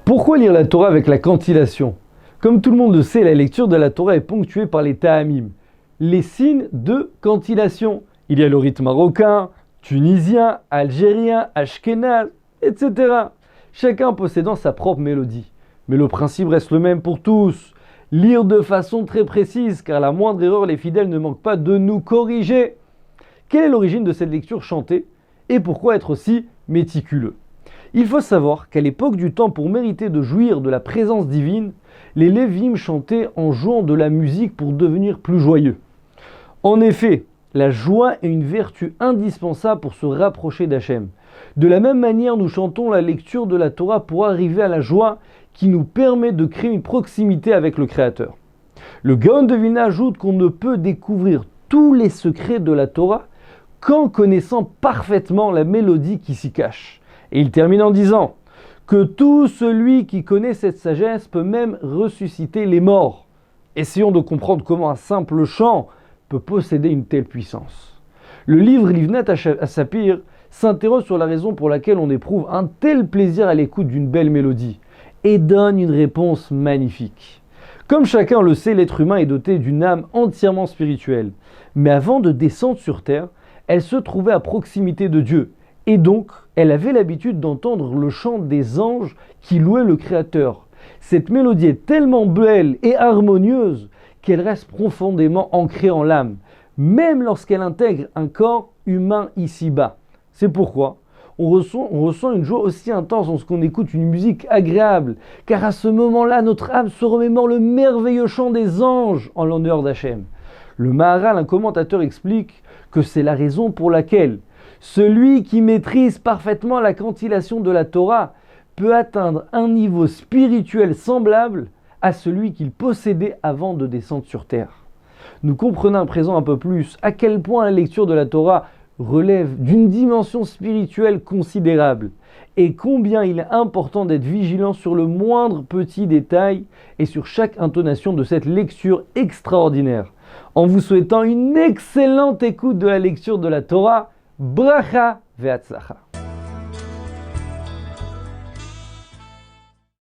Pourquoi lire la Torah avec la cantillation? Comme tout le monde le sait, la lecture de la Torah est ponctuée par les ta'amim, les signes de cantillation. Il y a le rite marocain, tunisien, algérien, ashkénaze, etc. Chacun possédant sa propre mélodie. Mais le principe reste le même pour tous. Lire de façon très précise, car à la moindre erreur, les fidèles ne manquent pas de nous corriger. Quelle est l'origine de cette lecture chantée et pourquoi être si méticuleux? Il faut savoir qu'à l'époque du temps, pour mériter de jouir de la présence divine, les Lévim chantaient en jouant de la musique pour devenir plus joyeux. En effet, la joie est une vertu indispensable pour se rapprocher d'Hachem. De la même manière, nous chantons la lecture de la Torah pour arriver à la joie qui nous permet de créer une proximité avec le Créateur. Le Gaon de Vilna ajoute qu'on ne peut découvrir tous les secrets de la Torah qu'en connaissant parfaitement la mélodie qui s'y cache. Et il termine en disant que tout celui qui connaît cette sagesse peut même ressusciter les morts. Essayons de comprendre comment un simple chant peut posséder une telle puissance. Le livre Livnat Sapir s'interroge sur la raison pour laquelle on éprouve un tel plaisir à l'écoute d'une belle mélodie et donne une réponse magnifique. Comme chacun le sait, l'être humain est doté d'une âme entièrement spirituelle. Mais avant de descendre sur terre, elle se trouvait à proximité de Dieu. Et donc, elle avait l'habitude d'entendre le chant des anges qui louaient le Créateur. Cette mélodie est tellement belle et harmonieuse qu'elle reste profondément ancrée en l'âme, même lorsqu'elle intègre un corps humain ici-bas. C'est pourquoi on ressent une joie aussi intense lorsqu'on écoute une musique agréable, car à ce moment-là, notre âme se remémore le merveilleux chant des anges en l'honneur d'Hachem. Le Maharal, un commentateur, explique que c'est la raison pour laquelle celui qui maîtrise parfaitement la cantillation de la Torah peut atteindre un niveau spirituel semblable à celui qu'il possédait avant de descendre sur terre. Nous comprenons à présent un peu plus à quel point la lecture de la Torah relève d'une dimension spirituelle considérable et combien il est important d'être vigilant sur le moindre petit détail et sur chaque intonation de cette lecture extraordinaire. En vous souhaitant une excellente écoute de la lecture de la Torah, bracha ve'atzlacha.